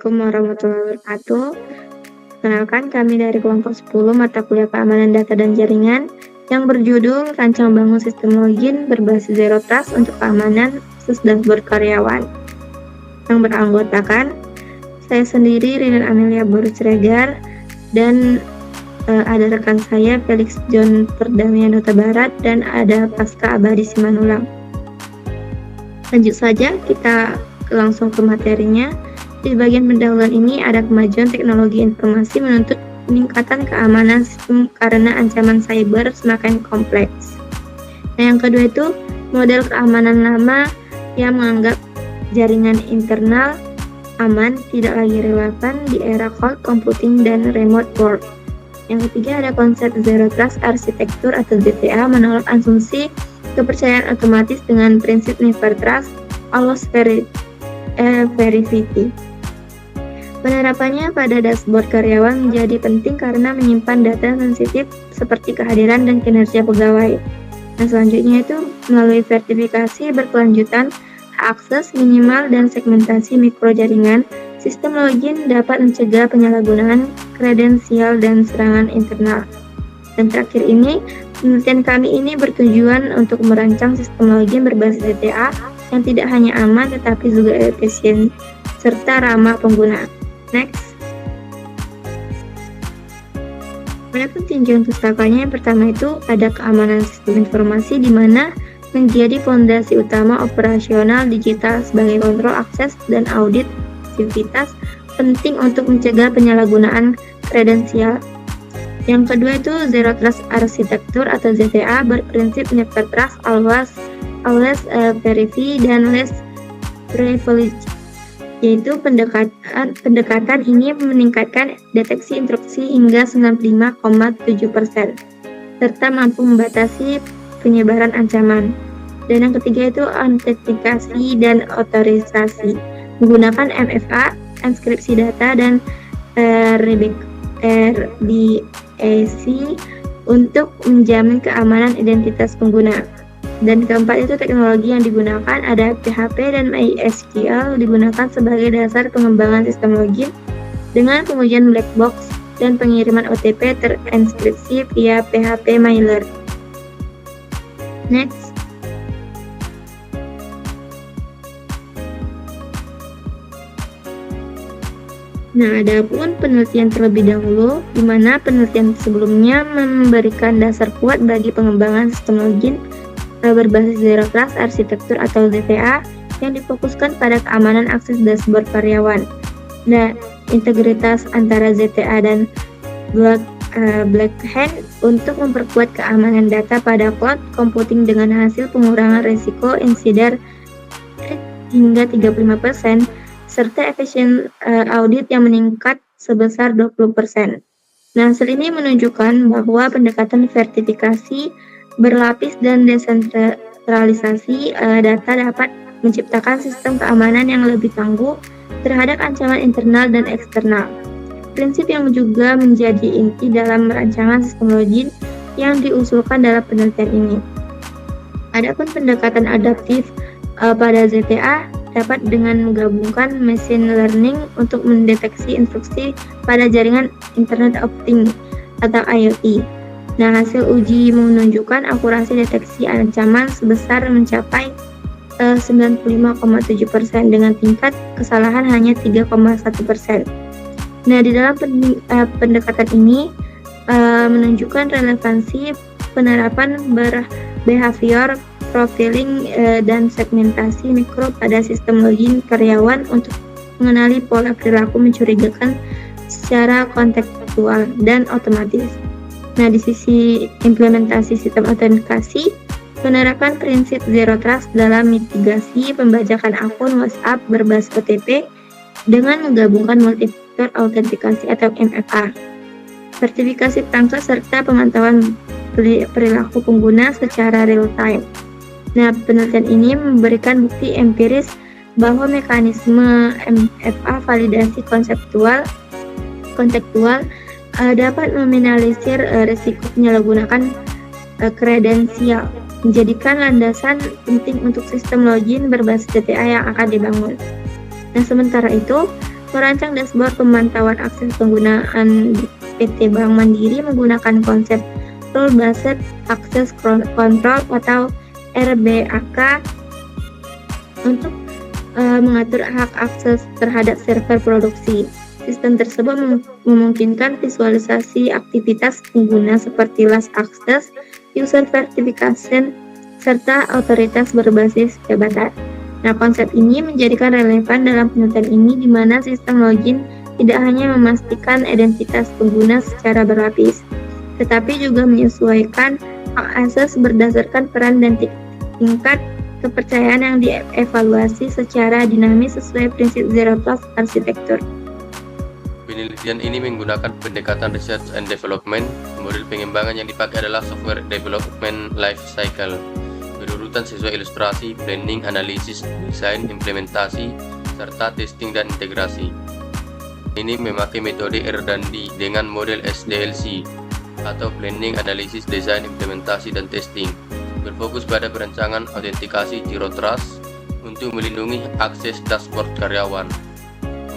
Assalamualaikum warahmatullahi wabarakatuh. Kenalkan kami dari kelompok 10 mata kuliah keamanan data dan jaringan yang berjudul Rancang Bangun Sistem Login Berbasis Zero Trust untuk Keamanan Khusus Dashboard Karyawan, yang beranggotakan saya sendiri, Rinan Amelia Boris Regar, dan ada rekan saya Felix John Perdamaian Huta Barat, dan ada Pasca Abadi Simanulang. Lanjut saja, kita langsung ke materinya. Di bagian pendahuluan ini ada kemajuan teknologi informasi menuntut peningkatan keamanan sistem karena ancaman cyber semakin kompleks. Nah, yang kedua itu model keamanan lama yang menganggap jaringan internal aman tidak lagi relevan di era cloud computing dan remote work. Yang ketiga ada konsep Zero Trust Architecture atau ZTA menolak asumsi kepercayaan otomatis dengan prinsip Never Trust, Always Verify. Penerapannya pada dashboard karyawan menjadi penting karena menyimpan data sensitif seperti kehadiran dan kinerja pegawai. Nah, selanjutnya itu melalui verifikasi berkelanjutan, akses minimal dan segmentasi mikrojaringan, sistem login dapat mencegah penyalahgunaan kredensial dan serangan internal. Dan terakhir ini, penelitian kami ini bertujuan untuk merancang sistem login berbasis ZTA yang tidak hanya aman tetapi juga efisien serta ramah pengguna. Next. Adapun tinjauan pustakanya yang pertama itu ada keamanan sistem informasi di mana menjadi fondasi utama operasional digital sebagai kontrol akses dan audit aktivitas penting untuk mencegah penyalahgunaan kredensial. Yang kedua itu Zero Trust Architecture atau ZTA berprinsip Never Trust, Always Verify dan Less Privilege, yaitu pendekatan ini meningkatkan deteksi intrusi hingga 95,7% serta mampu membatasi penyebaran ancaman. Dan yang ketiga itu autentikasi dan otorisasi menggunakan MFA, enkripsi data dan RDAC untuk menjamin keamanan identitas pengguna. Dan keempat itu teknologi yang digunakan ada PHP dan MySQL digunakan sebagai dasar pengembangan sistem login dengan pengujian black box dan pengiriman OTP terenskripsi via PHP mailer. Next. Nah, adapun penelitian terlebih dahulu, di mana penelitian sebelumnya memberikan dasar kuat bagi pengembangan sistem login berbasis Zero Trust Architecture atau ZTA yang difokuskan pada keamanan akses dashboard karyawan. Nah, integritas antara ZTA dan Blackhand untuk memperkuat keamanan data pada cloud computing dengan hasil pengurangan risiko insiden hingga 35% serta efisien audit yang meningkat sebesar 20%. Nah, hasil ini menunjukkan bahwa pendekatan sertifikasi berlapis dan desentralisasi data dapat menciptakan sistem keamanan yang lebih tangguh terhadap ancaman internal dan eksternal. Prinsip yang juga menjadi inti dalam rancangan sistem login yang diusulkan dalam penelitian ini. Adapun pendekatan adaptif pada ZTA dapat dengan menggabungkan machine learning untuk mendeteksi instruksi pada jaringan Internet of Things atau IoT. Nah, hasil uji menunjukkan akurasi deteksi ancaman sebesar mencapai 95,7% dengan tingkat kesalahan hanya 3,1%. Nah, di dalam pendekatan ini menunjukkan relevansi penerapan behavior profiling dan segmentasi mikro pada sistem login karyawan untuk mengenali pola perilaku mencurigakan secara kontekstual dan otomatis. Nah, di sisi implementasi sistem autentikasi, penerapan prinsip Zero Trust dalam mitigasi pembajakan akun WhatsApp berbasis OTP dengan menggabungkan multi-factor autentikasi atau MFA, sertifikasi perangkat serta pemantauan perilaku pengguna secara real time. Nah, penelitian ini memberikan bukti empiris bahwa mekanisme MFA validasi kontekstual dapat meminimalisir risiko penyalahgunaan kredensial, menjadikan landasan penting untuk sistem login berbasis ZTA yang akan dibangun. Nah, sementara itu, Merancang dashboard pemantauan akses penggunaan PT Bank Mandiri menggunakan konsep Role Based Access Control atau RBAK untuk mengatur hak akses terhadap server produksi. Sistem tersebut memungkinkan visualisasi aktivitas pengguna seperti last access, user verification, serta otoritas berbasis jabatan. Nah, konsep ini menjadikan relevan dalam penelitian ini di mana sistem login tidak hanya memastikan identitas pengguna secara berlapis, tetapi juga menyesuaikan hak akses berdasarkan peran dan tingkat kepercayaan yang dievaluasi secara dinamis sesuai prinsip Zero Trust Architecture. Penelitian ini menggunakan pendekatan research and development. Model pengembangan yang dipakai adalah software development life cycle, berurutan sesuai ilustrasi, planning, analisis, desain, implementasi, serta testing dan integrasi. Ini memakai metode R&D dengan model SDLC atau planning, analisis, desain, implementasi, dan testing. Berfokus pada perancangan autentikasi Zero Trust untuk melindungi akses dashboard karyawan.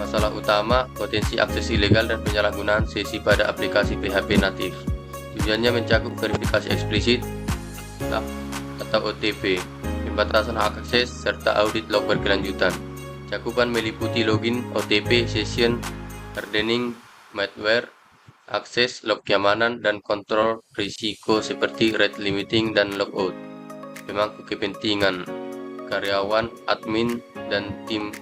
Masalah utama, potensi akses ilegal dan penyalahgunaan sesi pada aplikasi PHP natif. Tujuannya mencakup verifikasi eksplisit atau OTP, pembatasan hak akses, serta audit log berkelanjutan. Cakupan meliputi login, OTP, session, hardening, malware, akses, log keamanan, dan kontrol risiko seperti rate limiting dan logout. Pemangku kepentingan, karyawan, admin, dan tim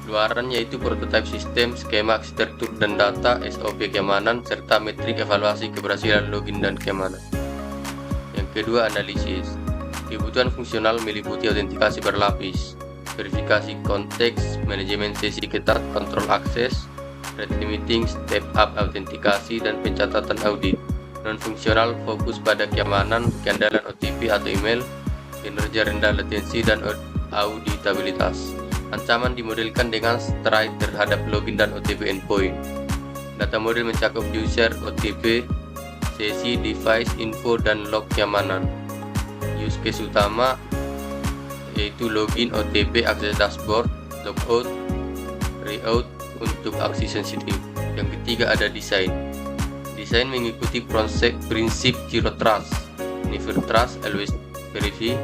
luaran yaitu prototipe sistem, skema arsitektur dan data, SOP keamanan, serta metrik evaluasi keberhasilan login dan keamanan. Yang kedua, analisis. Kebutuhan fungsional meliputi autentikasi berlapis, verifikasi konteks, manajemen sesi ketat, kontrol akses, rate limiting, step up autentikasi, dan pencatatan audit. Non-fungsional fokus pada keamanan, keandalan OTP atau email, kinerja rendah latensi, dan auditabilitas. Ancaman dimodelkan dengan stride terhadap login dan OTP endpoint. Data model mencakup user, OTP, sesi, device, info, dan log keamanan. Use case utama yaitu login, OTP, akses dashboard, logout, reout untuk aksi sensitif. Yang ketiga ada desain. Desain mengikuti prinsip Zero Trust, Never Trust, Always Verify,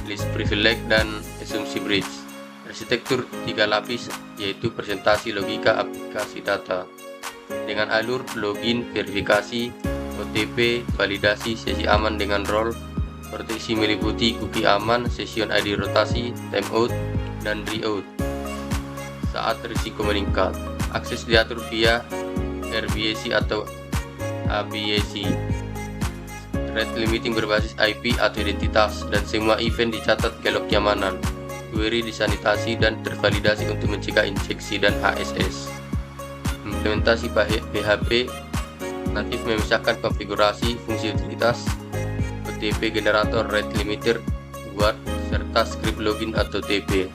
Least Privilege, dan Assumption Bridge. Arsitektur 3 lapis yaitu presentasi logika aplikasi data dengan alur login, verifikasi, OTP, validasi, sesi aman dengan role, proteksi meliputi cookie aman, session ID rotasi, timeout, dan reout. Saat risiko meningkat, akses diatur via RBAC atau ABAC. Rate limiting berbasis IP atau identitas, dan semua event dicatat ke log keamanan. Query disanitasi dan tervalidasi untuk mencegah injeksi dan HSS. Implementasi PHP natif memisahkan konfigurasi, fungsi utilitas, OTP generator, rate limiter, buat, serta script login atau OTP.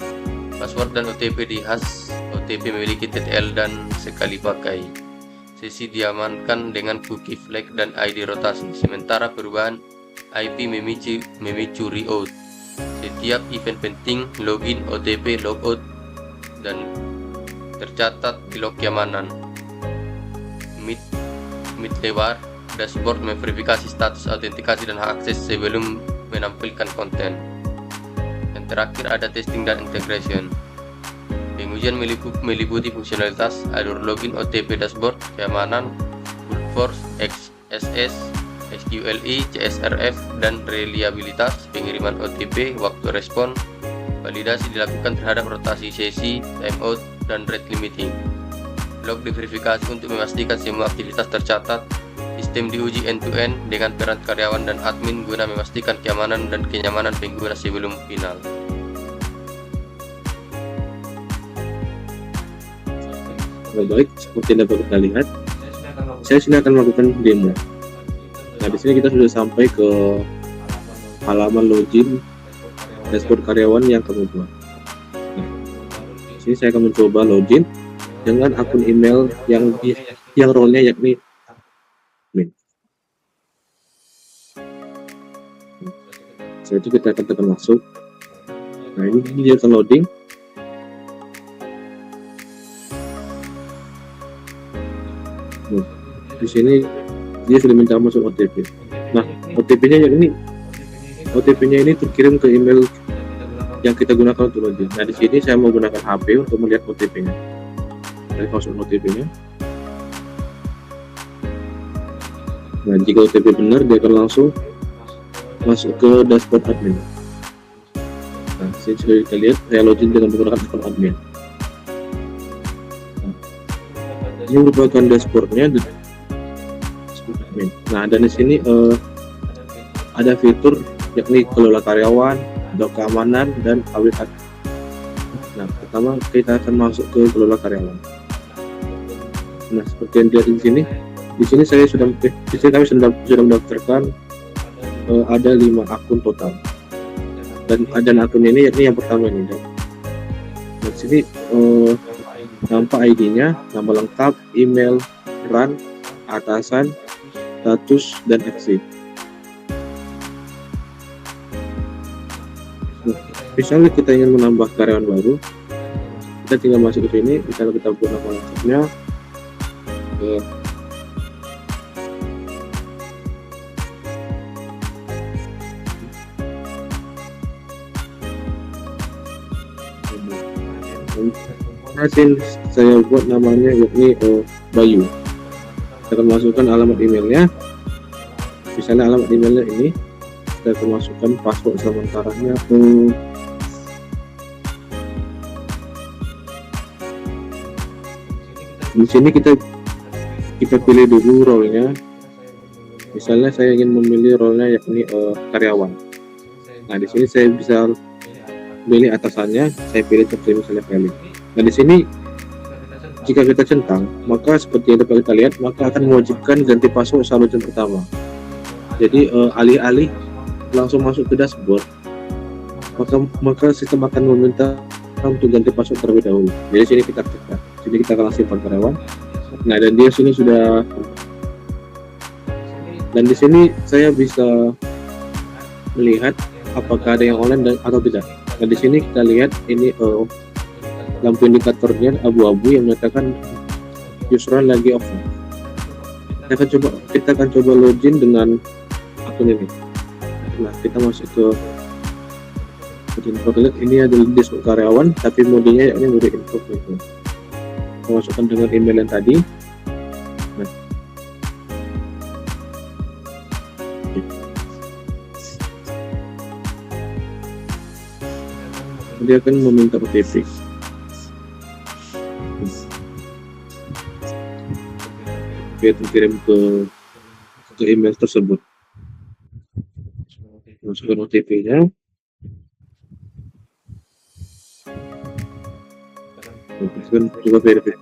Password dan OTP di hash OTP memiliki TTL dan sekali pakai. Sesi diamankan dengan cookie flag dan ID rotasi, sementara perubahan IP memicu reout. Setiap event penting, login, OTP, logout, dan tercatat di log keamanan. Middleware dashboard memverifikasi status autentikasi dan hak akses sebelum menampilkan konten. Yang terakhir ada testing dan integration. Pengujian meliputi fungsionalitas, alur login, OTP dashboard, keamanan, brute force, XSS, SQLi, CSRF, dan reliabilitas, pengiriman OTP, waktu respon. Validasi dilakukan terhadap rotasi sesi, timeout, dan rate limiting. Log diverifikasi untuk memastikan semua aktivitas tercatat. Sistem diuji end-to-end dengan peran karyawan dan admin guna memastikan keamanan dan kenyamanan pengguna sebelum final. Baik, seperti yang dapat kita lihat, saya sini akan melakukan demo. Nah, di sini kita sudah sampai ke halaman login dashboard karyawan yang kami buat. Nah, di sini saya akan mencoba login dengan akun email yang role-nya yakni admin. Setelah itu kita akan tekan masuk. Nah, ini dia akan loading. Nah, di sini dia sudah minta masuk OTP. Nah, OTP-nya ini terkirim ke email yang kita gunakan untuk login. Nah, di sini saya mau gunakan HP untuk melihat OTP-nya. Saya masuk OTP-nya. Nah, jika OTP benar, dia akan langsung masuk ke dashboard admin. Nah, sini sudah kita lihat saya login dengan menggunakan akun admin. Nah, ini merupakan dashboardnya. Nah, dan di sini ada fitur yakni kelola karyawan, dok keamanan, dan audit. Nah, pertama kita akan masuk ke kelola karyawan. Nah, seperti yang dilihat di sini kami sudah mendaftarkan ada 5 akun total. Dan akun ini yakni yang pertama ini. Dan di sini nampak ID-nya, nama lengkap, email, peran, atasan, status, dan exit. Misalnya kita ingin menambah karyawan baru, kita tinggal masuk ke sini. Misalnya kita buat nama lengkapnya, saya buat namanya yakni Bayu. Kita akan masukkan alamat emailnya. Misalnya alamat emailnya ini, kita akan masukkan password sementaranya. Di sini kita pilih dulu role-nya. Misalnya saya ingin memilih role-nya yakni karyawan. Nah, di sini saya bisa pilih atasannya, saya pilih seperti misalnya valid. Nah, di sini jika kita centang, maka seperti yang dapat kita lihat, maka akan mewajibkan ganti password saat login pertama. Jadi alih-alih langsung masuk ke dashboard, maka sistem akan meminta untuk ganti password terlebih dahulu. Jadi sini kita aktifkan. Sini kita akan simpan karyawan. Nah, dan dia sini sudah, dan di sini saya bisa melihat apakah ada yang online dan atau tidak. Nah, di sini kita lihat ini lampu indikatornya abu-abu yang menyatakan user lagi off. Kita akan coba login dengan akun ini. Nah, kita masuk ke info. Ini adalah dashboard karyawan, tapi modenya yakni mode info. Kita masukkan dengan email yang tadi. Nah, dia akan meminta OTP. Dia terkirim ke email tersebut. Masukkan OTP-nya. Coba verifikasi.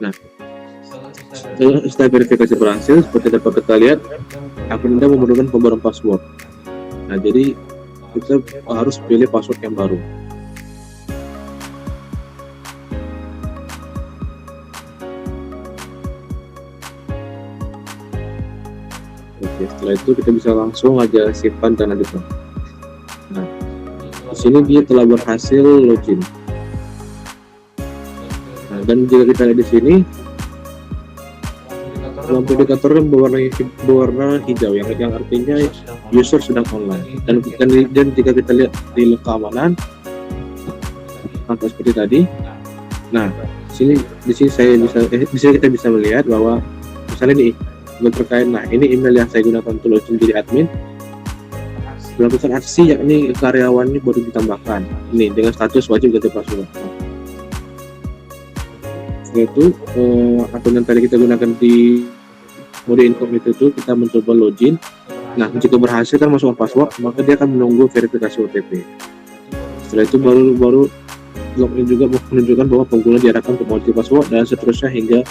Nah, setelah verifikasi berhasil, seperti dapat kita lihat, akun Anda memerlukan pembaruan password. Nah, jadi kita harus pilih password yang baru. Oke, setelah itu kita bisa langsung aja simpan dan lanjutkan. Nah, di sini dia telah berhasil login. Nah, dan jika kita lihat di sini, lampu indikatornya berwarna hijau, yang artinya user sedang online. Dan jika kita lihat di keamanan, maka seperti tadi. Nah, di sini kita bisa melihat bahwa misalnya ini terkait. Nah, ini email yang saya gunakan untuk login jadi admin. Melakukan aksi yakni karyawan ini baru ditambahkan. Ini dengan status wajib ganti password. Yaitu akun yang tadi kita gunakan di mode incognito itu, kita mencoba login. Nah, jika berhasil kan masukkan password, maka dia akan menunggu verifikasi OTP. Setelah itu baru login juga menunjukkan bahwa pengguna diarahkan untuk mengganti password dan seterusnya hingga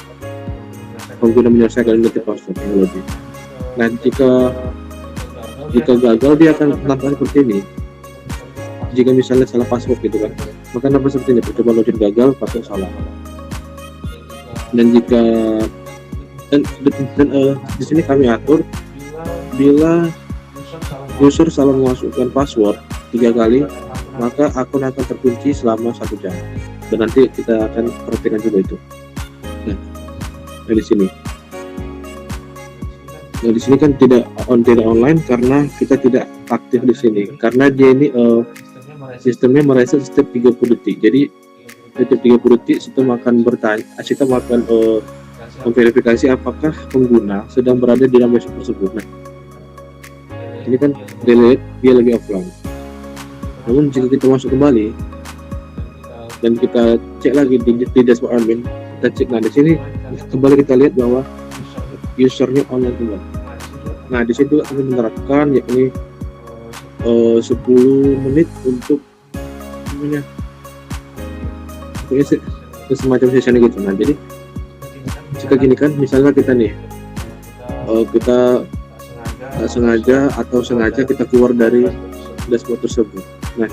pengguna menyelesaikan ganti password yang login. Nah, jika gagal dia akan nampak seperti ini. Jika misalnya salah password gitu kan, maka nampak seperti ini, percobaan login gagal, password salah. Dan jika di sini kami atur bila user salah memasukkan password 3 kali, maka akun akan terkunci selama 1 jam. Dan nanti kita akan perhatikan juga itu. Nah, di sini. Nah, di sini kan tidak online karena kita tidak aktif di sini. Karena dia ini sistemnya mereset setiap 30 detik. Jadi setiap 30 detik sistem akan memverifikasi apakah pengguna sedang berada di dalam website tersebut. Nah, ini kan dia lagi offline. Namun jika kita masuk kembali dan kita cek lagi di dashboard admin, kita cek. Nah, di sini kembali kita lihat bahwa usernya online kembali. Nah, di situ kami menerapkan yakni 10 menit untuk semacam session gitu. Nah, jadi jika gini kan, misalnya kita nih kita sengaja atau sengaja kita keluar dari dashboard tersebut. Nah,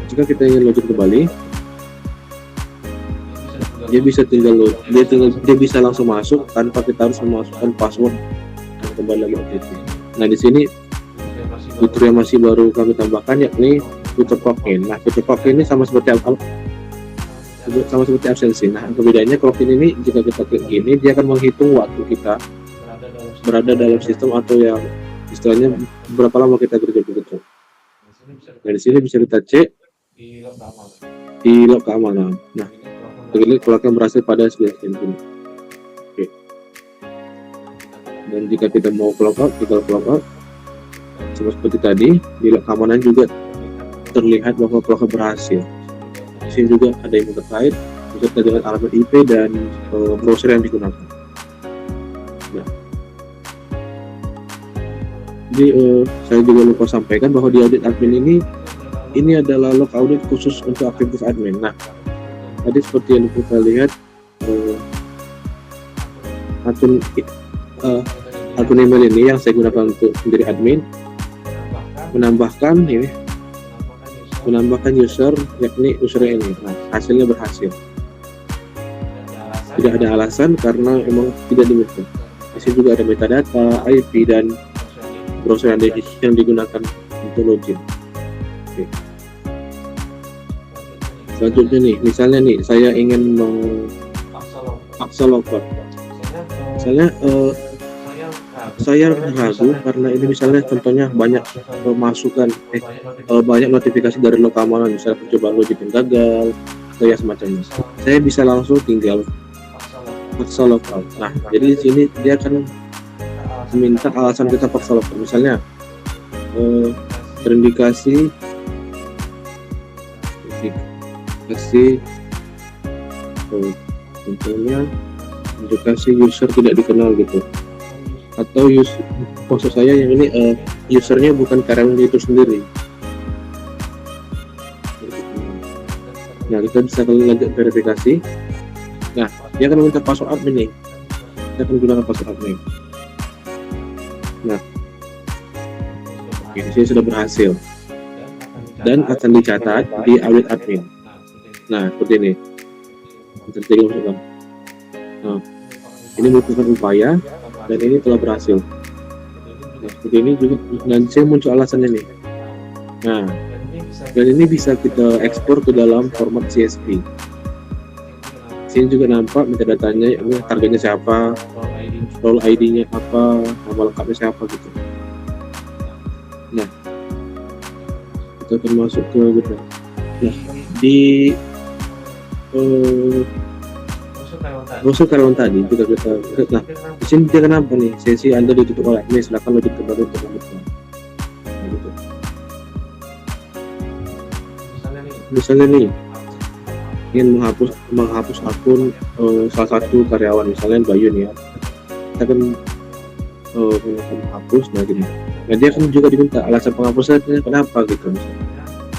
jika kita ingin login kembali, dia bisa langsung masuk tanpa kita harus memasukkan password dan kembali lagi OTP. Nah, di sini fitur yang masih baru kami tambahkan yakni fitur plugin. Nah, fitur plugin ini sama seperti absensi. Nah, perbedaannya plugin ini jika kita klik gini, dia akan menghitung waktu kita berada dalam sistem atau yang istilahnya berapa lama kita kerja begitu. Nah, di sini bisa kita cek di log keamanan. Nah, ini plugin berhasil pada 9 ini. Oke. Dan jika kita mau clock out, kita clock out. Sama seperti tadi, di log keamanan juga terlihat bahwa plugin berhasil. Di sini juga ada yang terkait beserta dengan alamat IP dan browser yang digunakan. Nah, jadi saya juga lupa sampaikan bahwa di audit admin ini adalah log audit khusus untuk aktivitas admin. Nah, tadi seperti yang kita lihat akun email ini yang saya gunakan untuk menjadi admin menambahkan user yakni usernya ini. Nah, hasilnya berhasil. Tidak ada alasan karena memang tidak dimiliki. Di sini juga ada metadata, IP dan browser yang digunakan untuk login. Oke. Selanjutnya nih, misalnya nih saya ingin paksa logout. Misalnya saya ragu karena ini misalnya contohnya banyak banyak notifikasi dari log keamanan, misalnya percobaan login yang gagal atau ya semacamnya. Saya bisa langsung tinggal paksa logout. Nah, jadi di sini dia akan meminta alasan kita paksa logout. Misalnya terindikasi contohnya indikasi user tidak dikenal gitu, atau maksud saya yang ini usernya bukan karyawan itu sendiri. Nah, kita bisa lanjut verifikasi. Nah, dia akan meminta password admin nih, kita akan gunakan password admin. Nah, ini sudah berhasil dan akan dicatat di audit admin. Nah, seperti ini. Nah, ini merupakan upaya dan ini telah berhasil. Nah, seperti ini juga nanti muncul alasan ini. Nah, dan ini bisa kita ekspor ke dalam format CSV. Sini juga nampak metadatanya, ini targetnya siapa, role ID-nya apa, nama lengkapnya siapa gitu. Nah, kita akan masuk ke gitu. Nah, di browser karyawan tadi juga kita. Nah, di sini dia kenapa nih? Sesi Anda ditutup oleh admin, silakan login kembali untuk lanjutkan. Nah, gitu. Misalnya nih ingin menghapus akun salah satu karyawan, misalnya Bayu nih ya, kita akan menghapus. Nah, gini. Nah, dia akan juga diminta alasan penghapusannya kenapa gitu.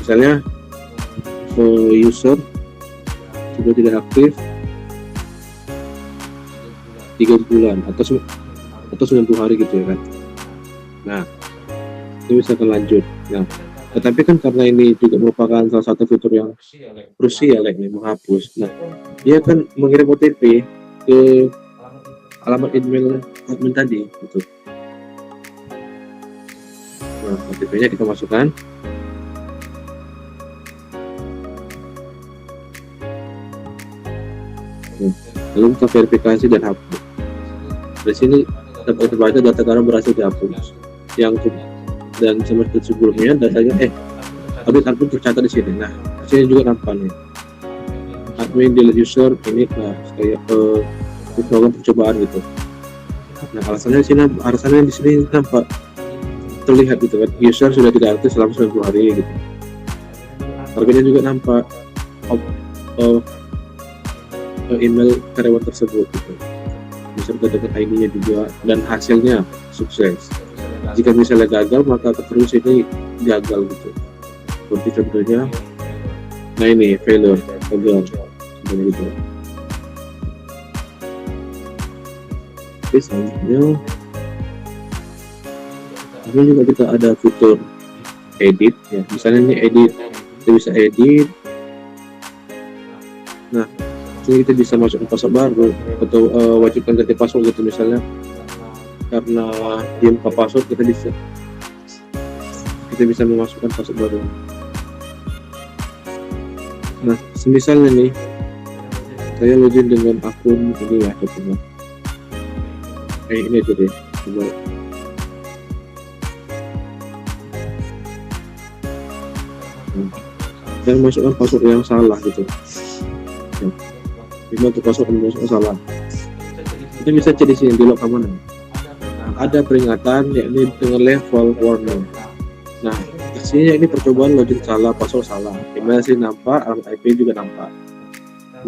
Misalnya user sudah tidak aktif 3 bulan atau 90 hari gitu ya kan. Nah, ini misalkan lanjut. Nah, tetapi kan karena ini juga merupakan salah satu fitur yang krusial nih, menghapus. Nah, dia akan mengirim OTP ke alamat email admin tadi gitu. Nah, OTP-nya kita masukkan. Lalu kita verifikasi dan hapus. Di sini dapat terbaca data karena berhasil dihapus. Dan semester sebelumnya datanya update tercatat di sini. Nah, di sini juga nampak nih. Admin delete user ini kayak program percobaan gitu. Nah, alasannya di sini nampak terlihat gitu kan, user sudah tidak aktif selama 90 hari gitu. Harganya juga nampak email karyawan tersebut gitu, beserta dengan ID-nya juga, dan hasilnya sukses. Jika misalnya gagal, maka terus ini gagal gitu. Seperti contohnya, nah ini failure, gagal seperti gitu. Oke, selanjutnya ini juga kita ada fitur edit ya, misalnya ini edit, kita bisa edit. Nah, ini kita bisa masukkan password baru atau wajibkan ganti password gitu, misalnya karena dia buka password, kita bisa memasukkan password baru. Nah, misalnya nih saya login dengan akun ini ya, coba ini aja deh, coba dan masukkan password yang salah gitu ya. Bila untuk password yang salah, kita bisa cek di sini di log keamanan. Ada peringatan yakni dengan level warning. Nah, hasilnya ini percobaan login salah, password salah, email sih nampak, alamat IP juga nampak.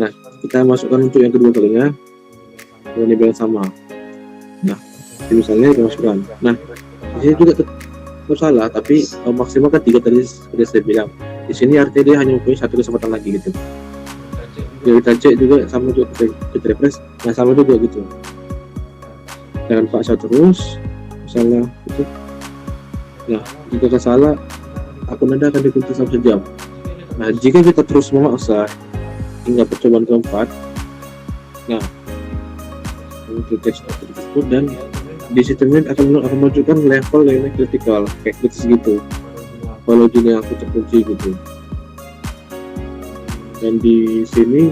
Nah, kita masukkan untuk yang kedua kalinya dengan email yang sama. Nah, misalnya kita masukkan. Nah, di sini juga tetap salah, tapi maksimal kan 3 tadi seperti saya bilang. Di sini artinya dia hanya mempunyai 1 kesempatan lagi gitu. Jadi kita cek juga sama juga, kita refresh, nah sama juga gitu. Jangan paksa terus, misalnya gitu. Nah, jika salah, akun Anda akan dikunci selama sejam. Nah, jika kita terus memaksa hingga percobaan keempat, nah untuk tes tersebut, dan di sistemnya akan menunjukkan level yang kritikal kayak kritis gitu, kalau gini aku terkunci gitu. Dan di sini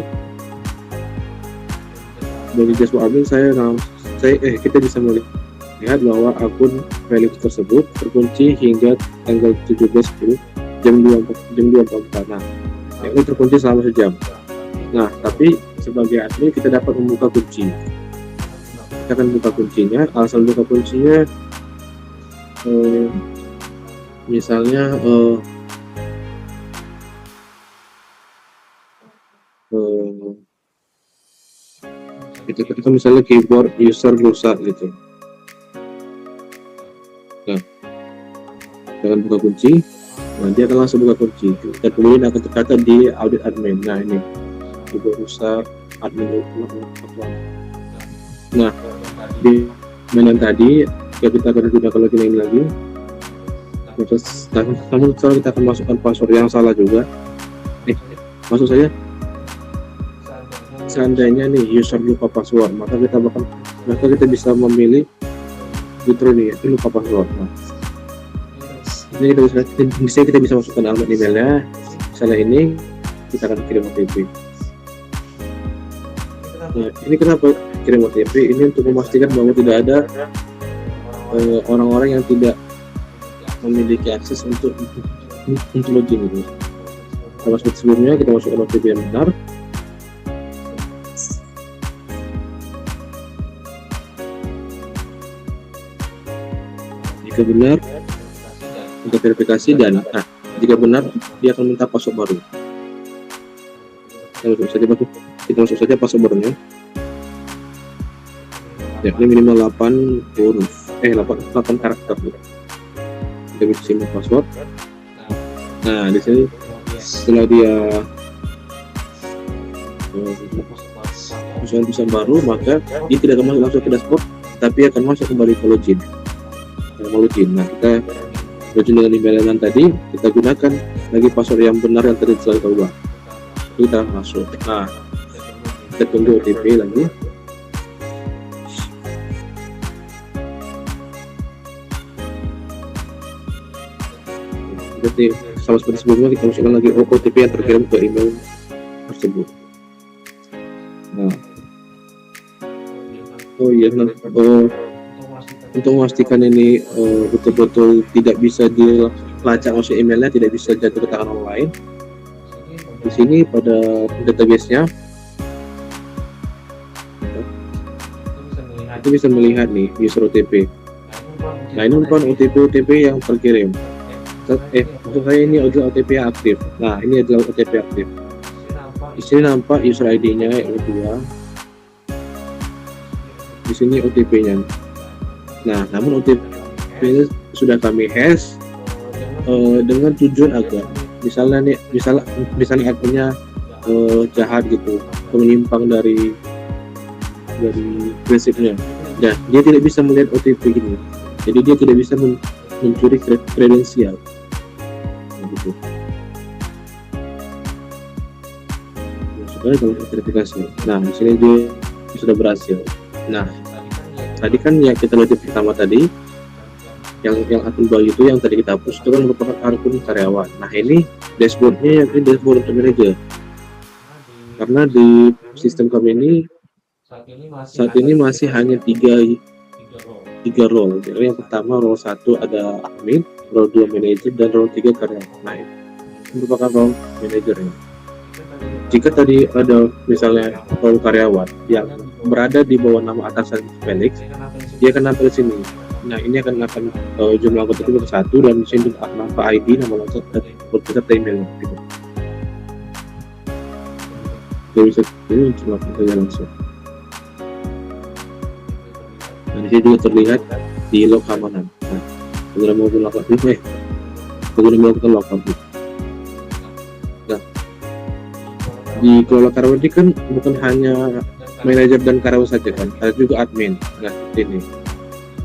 dari dashboard admin kita bisa melihat bahwa akun value tersebut terkunci hingga tanggal 17.10 jam 2.44. Nah, ini terkunci selama sejam. Nah, tapi sebagai admin kita dapat membuka kunci. Kita akan buka kuncinya. Alasan buka kuncinya misalnya kita misalnya keyboard user rusak gitu. Nah, dengan buka kunci, nah dia akan langsung buka kunci dan kemudian akan tercatat di audit admin. Nah, ini keyboard rusak admin. Nah, di mainan tadi kita akan gunakan login ini lagi. Terus namun sekarang kita akan masukkan password yang salah juga. Maksud saya, seandainya nih user lupa password, maka kita bisa memilih fitur ini, yaitu lupa password. Nah, ini kita bisa masukkan alamat emailnya, misalnya ini kita akan kirim OTP. Nah, ini kenapa kirim OTP? Ini untuk memastikan bahwa tidak ada orang-orang yang tidak memiliki akses untuk login gitu. Sama seperti sebelumnya, kita masukkan OTP yang benar. Jika benar, kita verifikasi, dan jika benar dia akan minta password baru. Kita masuk saja password barunya. Ya, ini minimal 8 huruf, 8 karakter. Kita bisa simpan password. Nah, di sini setelah dia bisa baru, maka dia tidak akan masuk langsung ke dashboard, tapi akan masuk kembali ke login. Nah, kita login dengan email yang tadi, kita gunakan lagi password yang benar yang tadi telah kita ubah. Kita masuk. Nah, kita tunggu OTP lagi. Berarti sama seperti sebelumnya, kita masukkan lagi OTP yang terkirim ke email tersebut. Nah, oh iya, untuk memastikan ini betul-betul tidak bisa dilacak masuk emailnya, tidak bisa jatuh ke tangan orang lain. Di sini pada database-nya itu bisa melihat nih user OTP. Nah, ini bukan OTP yang terkirim. Untuk saya ini adalah OTP yang aktif. Nah, ini adalah OTP aktif. Di sini nampak user ID-nya yaitu 2. Di sini OTP-nya. Nah, namun OTP ini sudah kami hash dengan tujuan agar misalnya akunnya jahat gitu, menyimpang dari prinsipnya. Nah, dia tidak bisa melihat OTP ini. Jadi dia tidak bisa mencuri kredensial. Gitu. Maksudnya dalam verifikasi. Nah, di sini dia sudah berhasil. Nah, tadi kan yang kita lihat pertama tadi, yang akun baru itu yang tadi kita hapus itu kan merupakan akun karyawan. Nah, ini dashboardnya, ini dashboard untuk manajer. Karena di sistem kami ini saat ini masih hanya tiga role. Jadi yang pertama role 1 ada admin, role 2 manajer, dan role 3 karyawan. Nah, ini merupakan role manajernya. Jika tadi ada misalnya role karyawan yang berada di bawah nama atasan Felix, dia akan nampil di sini. Nah, ini akan jumlah anggota itu satu, dan di sini akan nampak ID, nama lengkap, dan peserta email gitu. Jadi bisa ini untuk melakukan langsung. Nah, di sini juga terlihat di log keamanan. Nah, pengguna mau melakukan logout. Nah, di kelola karyawan ini kan bukan hanya manajer dan karyawan saja kan, ada juga admin. Nah, ini.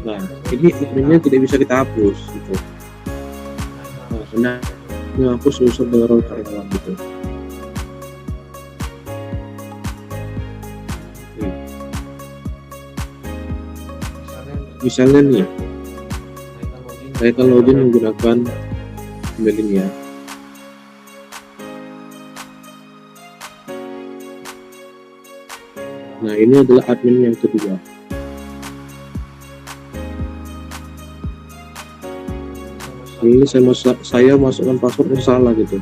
Nah, ini adminnya tidak bisa kita hapus gitu. Nah, karena menghapus unsur dari role karyawan gitu. Misalnya nih, saya akan login menggunakan email ini ya. Nah, ini adalah admin yang kedua. Ini saya masukkan password yang salah gitu.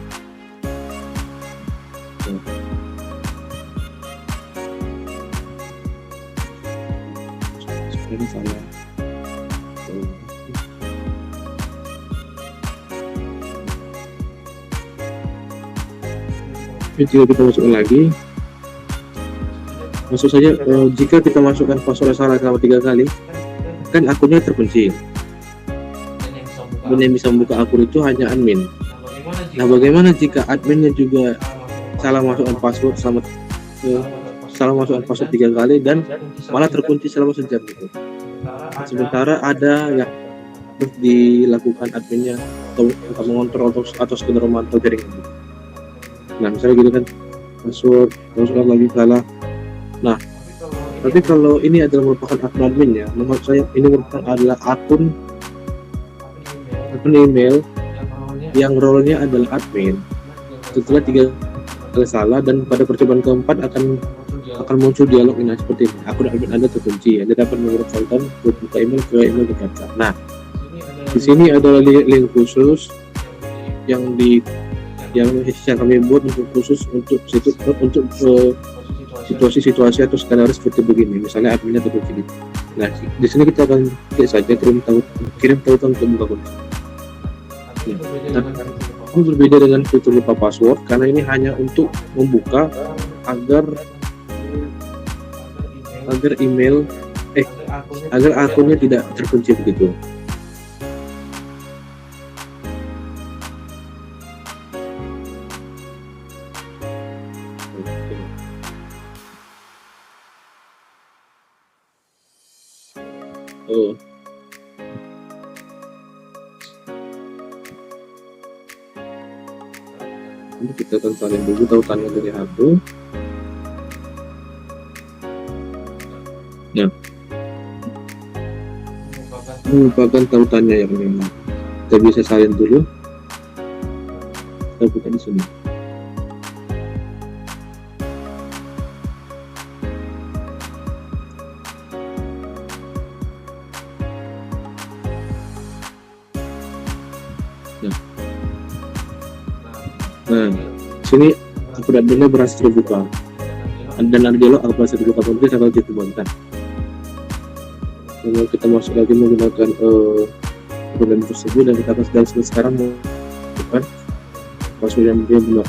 Ini salah. Ini jika kita masukkan lagi, maksud saja jika kita masukkan password salah selama 3 kali, kan akunnya terkunci. Dan yang bisa membuka akun itu hanya admin. Nah, bagaimana jika adminnya juga salah masukkan password salah masukkan password 3 kali dan malah terkunci selama sejam gitu. Sementara ada yang harus dilakukan adminnya atau mengontrol atau sekedar memantau jaringan. Nah, misalnya gitu kan, password masukkan lagi salah. Nah, tapi kalau ini adalah merupakan akun adminnya, menurut saya ini merupakan adalah akun email yang role-nya adalah admin. Setelah 3 kali salah dan pada percobaan keempat akan muncul dialog ini seperti ini. Akun admin Anda terkunci. Anda dapat mengurus konten buka email ke email terdaftar. Nah, di sini adalah link khusus yang kami buat untuk situasi atau skenario seperti begini. Misalnya adminnya terkunci. Nah, di sini kita akan klik saja kirim tautan untuk buka konten. Nah, ini berbeda dengan fitur lupa password karena ini hanya untuk membuka agar akunnya tidak terkunci begitu. Ini kita akan salin dulu tautannya dari HP. Nah, ini merupakan tautannya yang ini. Kita bisa salin dulu. Kita buka di sini. Nah, sini akun adminnya berhasil terbuka dan ada dialog apa berhasil terbuka publik akan kita buatkan. Kalau kita masuk lagi menggunakan akun tersebut dan kita akan sekarang menggunakan password yang benar.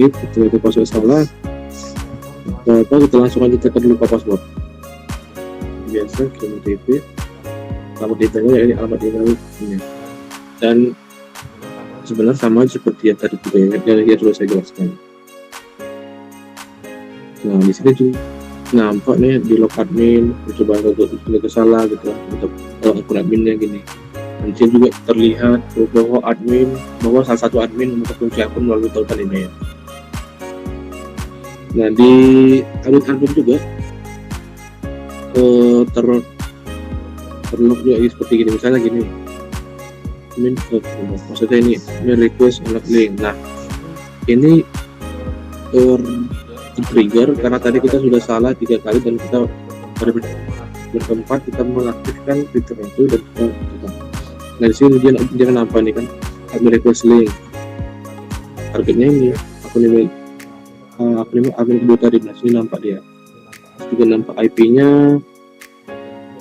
Gitu, kita password salah. Kita langsung aja tekan lupa password. Biasa kirim OTP. Alamat emailnya ini alamat email ini. Dan sebenarnya sama seperti yang tadi juga yang sudah saya jelaskan. Nah di sini juga nampak nih di log admin, coba untuk salah gitu untuk akun adminnya gini. Dan sini juga terlihat bahwa salah satu admin meminta kunci akun melalui tautan email. Nah di admin juga terlog juga seperti gini, misalnya gini. Maksudnya ini request unlock link. Nah ini trigger karena tadi kita sudah salah 3 kali dan kita berkeempat kita mengaktifkan fitur itu dan kita. Nah di sini dia nampak nih kan admin request link. Targetnya ini akun email admin kedua tadi. Nah sini nampak dia. Juga nampak IP-nya.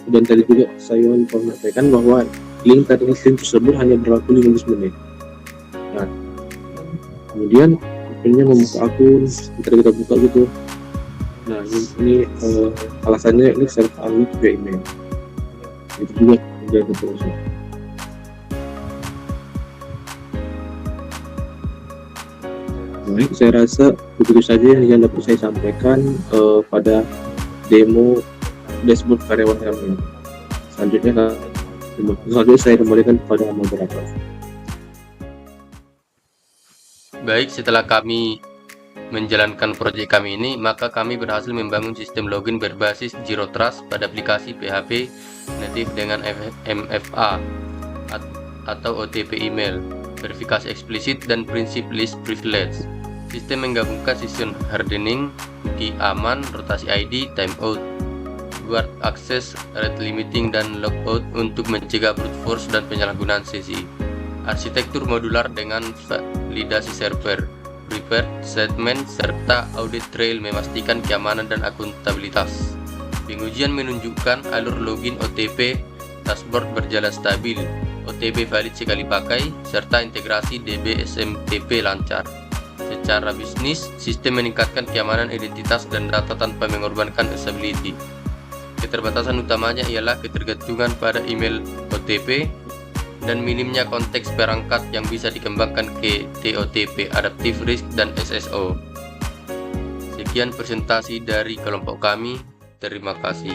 Dan tadi juga saya menyampaikan bahwa link tersebut hanya berlaku 15 menit. Nah, kemudian akhirnya membuka akun, kita buka gitu. Nah, ini alasannya ini server unlock via email. Itu juga menjadi proses. Baik, saya rasa begitu saja yang dapat saya sampaikan pada demo dashboard karyawan kami. Selanjutnya saya kembalikan kepada moderator. Baik, setelah kami menjalankan proyek kami ini, maka kami berhasil membangun sistem login berbasis Zero Trust pada aplikasi PHP native dengan MFA atau OTP email, verifikasi eksplisit, dan prinsip least privilege. Sistem menggabungkan sistem hardening, cookie aman, rotasi ID, timeout, guard access, rate limiting, dan logout untuk mencegah brute force dan penyalahgunaan sesi. Arsitektur modular dengan validasi server, prepared statement, serta audit trail memastikan keamanan dan akuntabilitas. Pengujian menunjukkan alur login OTP dashboard berjalan stabil, OTP valid sekali pakai, serta integrasi DB SMTP lancar. Secara bisnis, sistem meningkatkan keamanan identitas dan data tanpa mengorbankan usability. Keterbatasan utamanya ialah ketergantungan pada email OTP dan minimnya konteks perangkat yang bisa dikembangkan ke TOTP, Adaptive Risk, dan SSO. Sekian presentasi dari kelompok kami. Terima kasih.